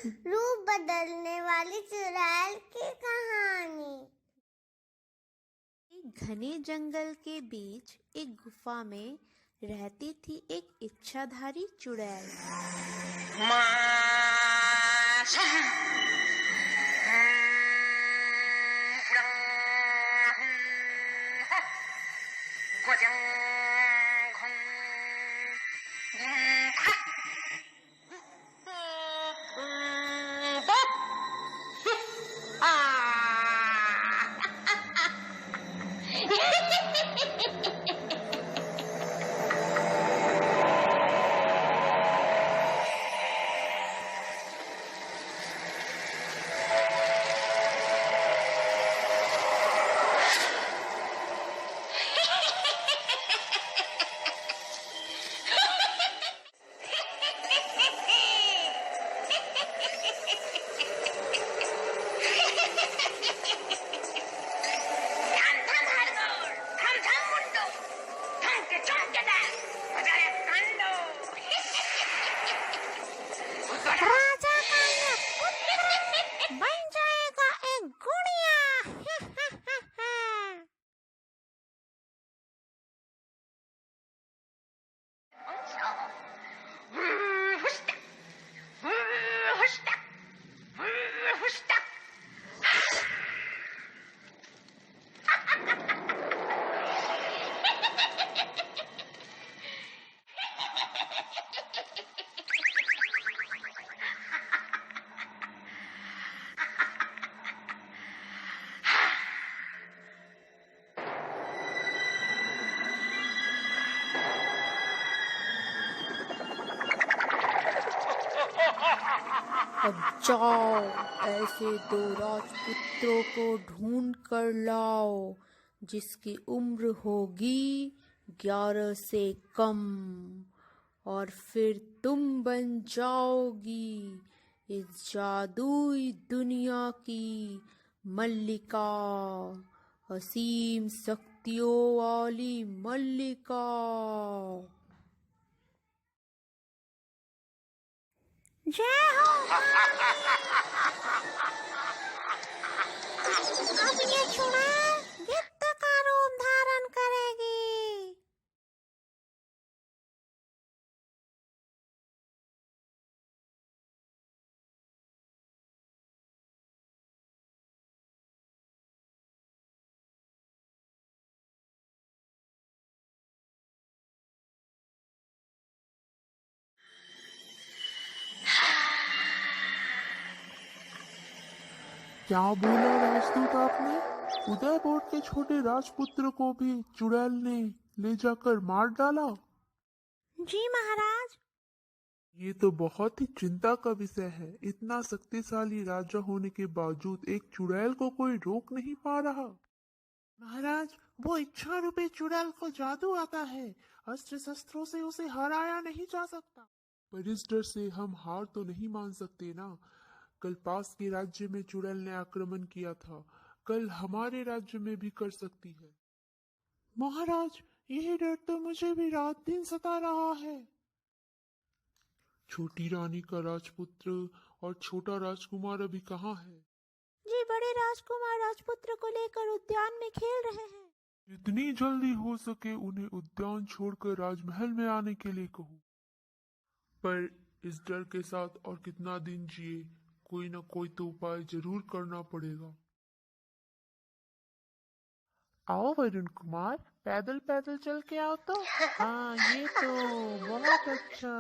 रूप बदलने वाली चुड़ैल की कहानी। एक घने जंगल के बीच एक गुफा में रहती थी एक इच्छाधारी चुड़ैल। राजा का ये पुत्र बन जाएगा एक गुड़िया। अब जाओ, ऐसे 2 राजपुत्रों को ढूंढ कर लाओ जिसकी उम्र होगी 11 से कम, और फिर तुम बन जाओगी इस जादुई दुनिया की मल्लिका, असीम शक्तियों वाली मल्लिका। जय हो। अब ये चुड़ैल गिद्ध का रूप धारण करेगी। क्या बोला राजदूत आपने? उदयपुर के छोटे राजपुत्र को भी चुड़ैल ने ले जाकर मार डाला। जी महाराज। ये तो बहुत ही चिंता का विषय है। इतना शक्तिशाली राजा होने के बावजूद एक चुड़ैल को कोई रोक नहीं पा रहा। महाराज, वो इच्छा रूपी चुड़ैल को जादू आता है। अस्त्र शस्त्रों से उसे हराया नहीं जा सकता। पर इस डर से हम हार तो नहीं मान सकते ना। कल पास के राज्य में चुड़ैल ने आक्रमण किया था, कल हमारे राज्य में भी कर सकती है। महाराज, यही डर तो मुझे भी रात दिन सता रहा है। छोटी रानी का राजपुत्र और छोटा राजकुमार अभी कहाँ है? जी, बड़े राजकुमार राजपुत्र को लेकर उद्यान में खेल रहे हैं। जितनी जल्दी हो सके उन्हें उद्यान छोड़कर राजमहल में आने के लिए कहो। पर इस डर के साथ और कितना दिन जिए, कोई ना कोई तो उपाय जरूर करना पड़ेगा। आओ वरुण कुमार, पैदल पैदल चल के आओ तो। हाँ, ये तो बहुत अच्छा।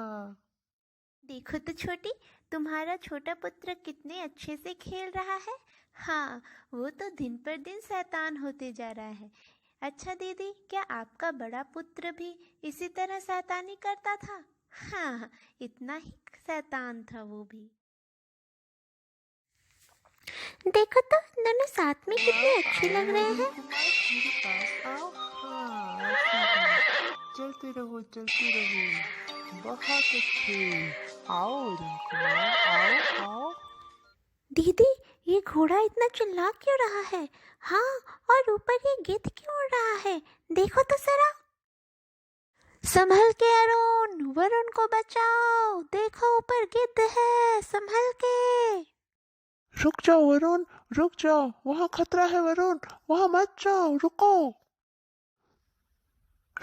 देखो तो छोटी, तुम्हारा छोटा पुत्र कितने अच्छे से खेल रहा है। हाँ, वो तो दिन पर दिन शैतान होते जा रहा है। अच्छा दीदी, क्या आपका बड़ा पुत्र भी इसी तरह शैतानी करता था? हाँ, इतना ही शैतान था वो भी। देखो तो दोनों साथ में कितने अच्छे लग रहे हैं। चलते रहो चलते रहो, बहुत अच्छे। आओ वरुण कुमार, आओ आओ। दीदी, ये घोड़ा इतना चिल्ला क्यों रहा है? हाँ, और ऊपर ये गिद्ध क्यों उड़ रहा है? देखो तो जरा। संभल के अरुण, वरुण को बचाओ। देखो ऊपर गिद्ध है, संभल के। रुक जाओ वरुण, रुक जाओ, वहाँ खतरा है वरुण, वहाँ मत जाओ, रुको,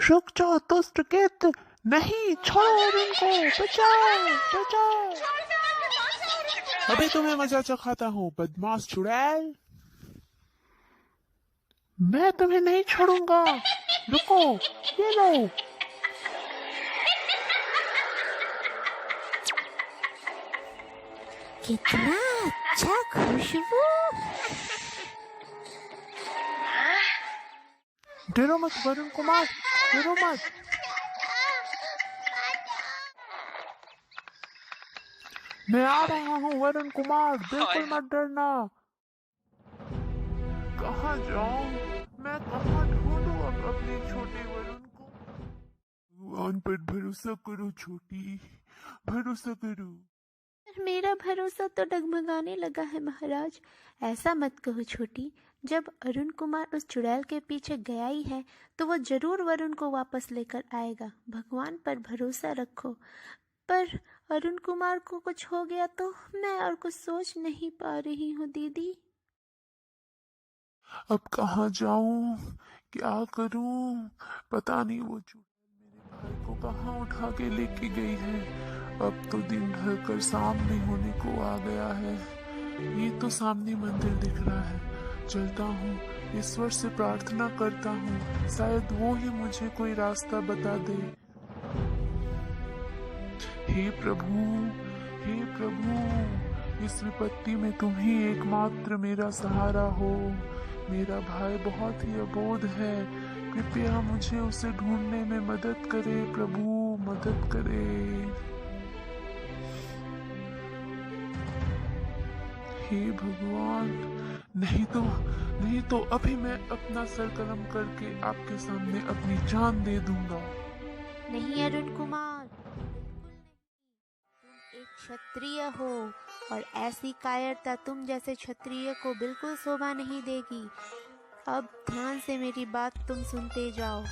रुक जाओ दुष्ट गिद्ध, नहीं, छोड़ो वरुण को, बचाओ, बचाओ। अभी तुम्हें मजा चखाता हूँ बदमाश चुड़ैल, मैं तुम्हें नहीं छोड़ूंगा, रुको, ये लो। कितना अच्छा खुशबू। डरो मत वरुण कुमार, डरो मत। मैं आ रहा हूँ वरुण कुमार, बिल्कुल मत डरना। कहाँ जाऊँ मैं, कहाँ ढूंढूं अब अपने छोटे वरुण को। भगवान पर भरोसा करो छोटी, भरोसा करो। पर मेरा भरोसा तो डगमगाने लगा है महाराज। ऐसा मत कहो छोटी, जब अरुण कुमार उस चुड़ैल के पीछे गया ही है तो वो जरूर वरुण को वापस लेकर आएगा। भगवान पर भरोसा रखो। पर अरुण कुमार को कुछ हो गया तो मैं और कुछ सोच नहीं पा रही हूँ दीदी। अब कहाँ जाऊं, क्या करूं, पता नहीं वो चुड़ैल मेरे भाई को कहाँ उठा के लेके गई है। अब तो दिन ढल कर सामने होने को आ गया है। ये तो सामने मंदिर दिख रहा है, चलता हूँ, ईश्वर से प्रार्थना करता हूँ, शायद वो ही मुझे कोई रास्ता बता दे। हे प्रभु, हे प्रभु, इस विपत्ति में तुम ही एकमात्र मेरा सहारा हो। मेरा भाई बहुत ही अबोध है, कृपया मुझे उसे ढूंढने में मदद करे प्रभु, मदद करे। हे भगवान, नहीं तो अभी मैं अपना सर कलम करके आपके सामने अपनी जान दे दूंगा। नहीं अरुण कुमार, बिल्कुल नहीं। तुम एक क्षत्रिय हो और ऐसी कायरता तुम जैसे क्षत्रिय को बिल्कुल शोभा नहीं देगी। अब ध्यान से मेरी बात तुम सुनते जाओ।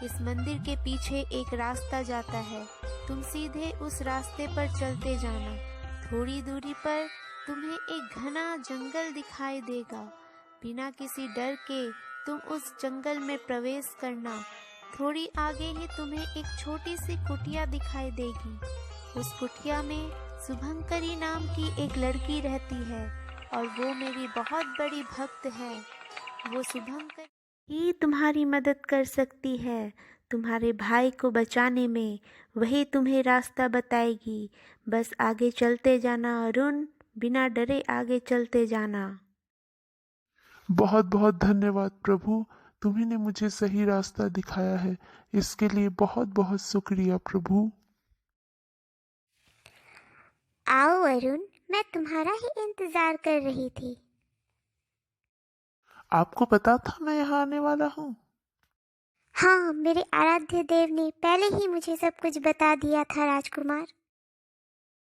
इस मंदिर के पीछे एक रास्ता जाता है, तुम सीधे उस रास्ते पर चलते जाना। थोड़ी दूरी पर तुम्हें एक घना जंगल दिखाई देगा। बिना किसी डर के तुम उस जंगल में प्रवेश करना। थोड़ी आगे ही तुम्हें एक छोटी सी कुटिया दिखाई देगी। उस कुटिया में शुभंकरी नाम की एक लड़की रहती है और वो मेरी बहुत बड़ी भक्त है। वो शुभंकरी ही तुम्हारी मदद कर सकती है तुम्हारे भाई को बचाने में। वही तुम्हें रास्ता बताएगी। बस आगे चलते जाना अरुण, बिना डरे आगे चलते जाना। बहुत बहुत धन्यवाद प्रभु, तुम्ही ने मुझे सही रास्ता दिखाया है, इसके लिए बहुत बहुत शुक्रिया प्रभु। आओ अरुण, मैं तुम्हारा ही इंतजार कर रही थी। आपको पता था मैं यहाँ आने वाला हूँ? हाँ, मेरे आराध्य देव ने पहले ही मुझे सब कुछ बता दिया था राजकुमार।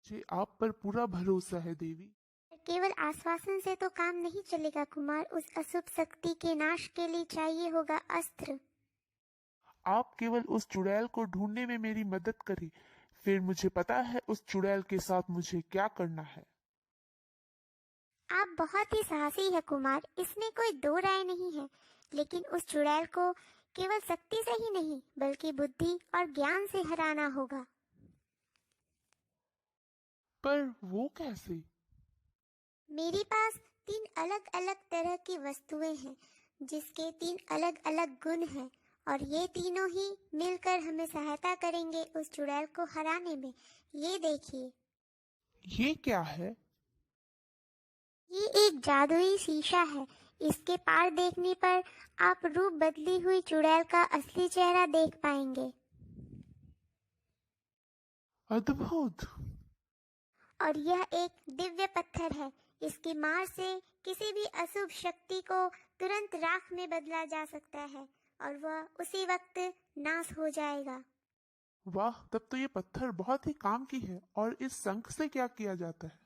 मुझे आप पर पूरा भरोसा है देवी। केवल आश्वासन से तो काम नहीं चलेगा कुमार, उस अशुभ शक्ति के नाश के लिए चाहिए होगा अस्त्र। आप केवल उस चुड़ैल को ढूंढने में मेरी मदद करें, फिर मुझे पता है उस चुड़ैल के साथ मुझे क्या करना है। आप बहुत ही साहसी है कुमार, इसमें कोई दो राय नहीं है। लेकिन उस चुड़ैल को केवल शक्ति से ही नहीं बल्कि बुद्धि और ज्ञान से हराना होगा। पर वो कैसे? मेरे पास 3 अलग अलग तरह की वस्तुएं हैं जिसके 3 अलग अलग गुण हैं और ये तीनों ही मिलकर हमें सहायता करेंगे उस चुड़ैल को हराने में। ये देखिए, ये क्या है? ये एक जादुई शीशा है। इसके पार देखने पर आप रूप बदली हुई चुड़ैल का असली चेहरा देख पाएंगे। अद्भुत। और यह एक दिव्य पत्थर है। इसकी मार से किसी भी अशुभ शक्ति को तुरंत राख में बदला जा सकता है और वह उसी वक्त नाश हो जाएगा। वाह, तब तो ये पत्थर बहुत ही काम की है। और इस शंख से क्या किया जाता है?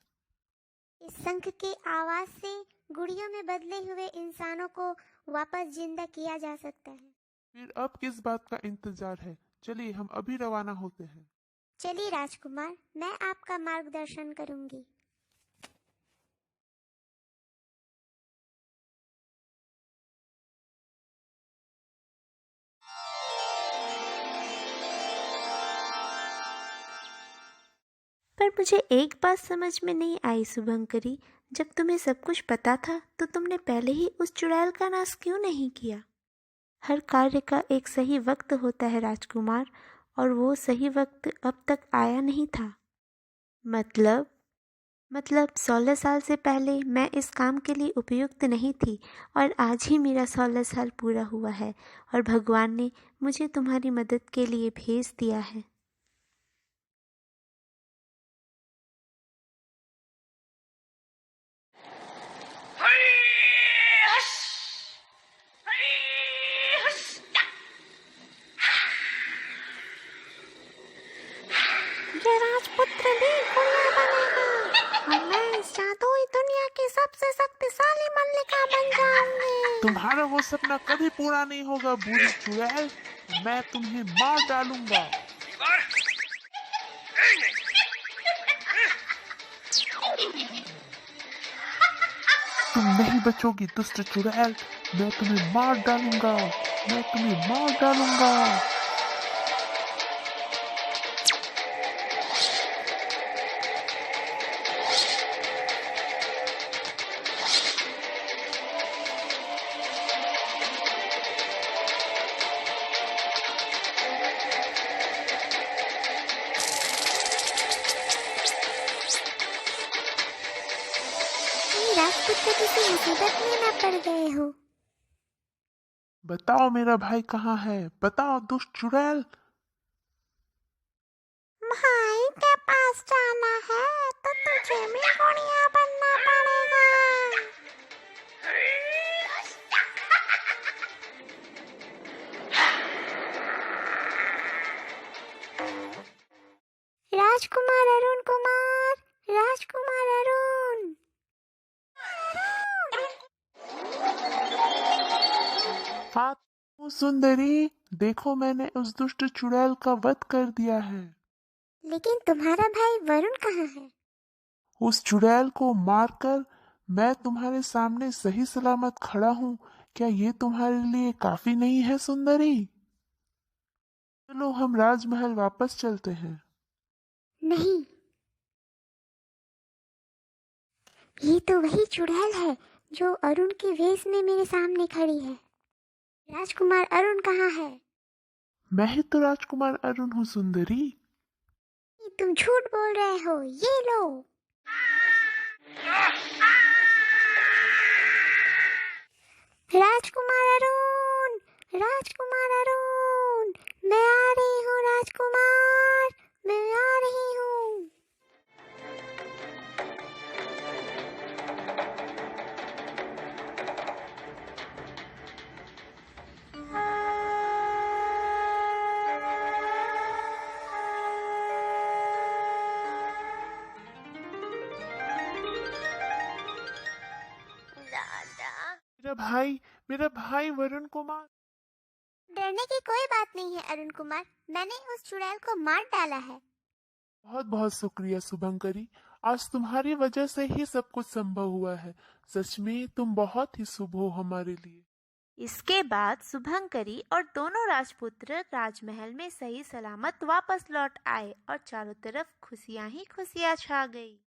इस शंख के आवाज से गुड़ियों में बदले हुए इंसानों को वापस जिंदा किया जा सकता है। फिर अब किस बात का इंतजार है? चलिए हम अभी रवाना होते हैं। चलिए राजकुमार, मैं आपका मार्गदर्शन करूंगी। मुझे एक बात समझ में नहीं आई शुभंकरी, जब तुम्हें सब कुछ पता था तो तुमने पहले ही उस चुड़ैल का नाश क्यों नहीं किया? हर कार्य का एक सही वक्त होता है राजकुमार, और वो सही वक्त अब तक आया नहीं था। मतलब 16 साल से पहले मैं इस काम के लिए उपयुक्त नहीं थी, और आज ही मेरा 16 साल पूरा हुआ है और भगवान ने मुझे तुम्हारी मदद के लिए भेज दिया है। ये राजपुत्र भी गुड़िया बनेगा और मैं इस जादुई दुनिया की सबसे शक्तिशाली मल्लिका बन जाऊंगी। तुम्हारा वो सपना कभी पूरा नहीं होगा बुरी चुड़ैल। मैं तुम्हें मार डालूंगा। तुम नहीं बचोगी दुष्ट चुड़ैल। मैं तुम्हें मार डालूंगा। मैं तुम्हें मार डालूंगा। राजपुत्र किसी मुसीबत में न पड़ गए हो। बताओ मेरा भाई कहाँ है? बताओ दुष्ट चुड़ैल। भाई के पास जाना है तो तुझे भी गुड़िया बनना पड़ेगा। राजकुमार अरुण कुमार, राजकुमार अरुण। हाँ सुंदरी, देखो मैंने उस दुष्ट चुड़ैल का वध कर दिया है। लेकिन तुम्हारा भाई वरुण कहाँ है? उस चुड़ैल को मारकर मैं तुम्हारे सामने सही सलामत खड़ा हूँ। क्या ये तुम्हारे लिए काफी नहीं है सुंदरी? चलो हम राजमहल वापस चलते हैं। नहीं, ये तो वही चुड़ैल है जो अरुण के वेश में मेरे सामने खड़ी है। राजकुमार अरुण कहाँ है? मैं ही तो राजकुमार अरुण हूँ सुंदरी। तुम झूठ बोल रहे हो। ये लो। राजकुमार अरुण, राजकुमार अरुण, मैं आ रही हूँ राजकुमार, मैं आ रही हूँ। मेरा भाई वरुण कुमार। डरने की कोई बात नहीं है अरुण कुमार, मैंने उस चुड़ैल को मार डाला है। बहुत बहुत शुक्रिया शुभंकरी। आज तुम्हारी वजह से ही सब कुछ संभव हुआ है। सच में तुम बहुत ही शुभ हो हमारे लिए। इसके बाद शुभंकरी और दोनों राजपुत्र राजमहल में सही सलामत वापस लौट आए और चारों तरफ खुशियां ही खुशियां छा गई।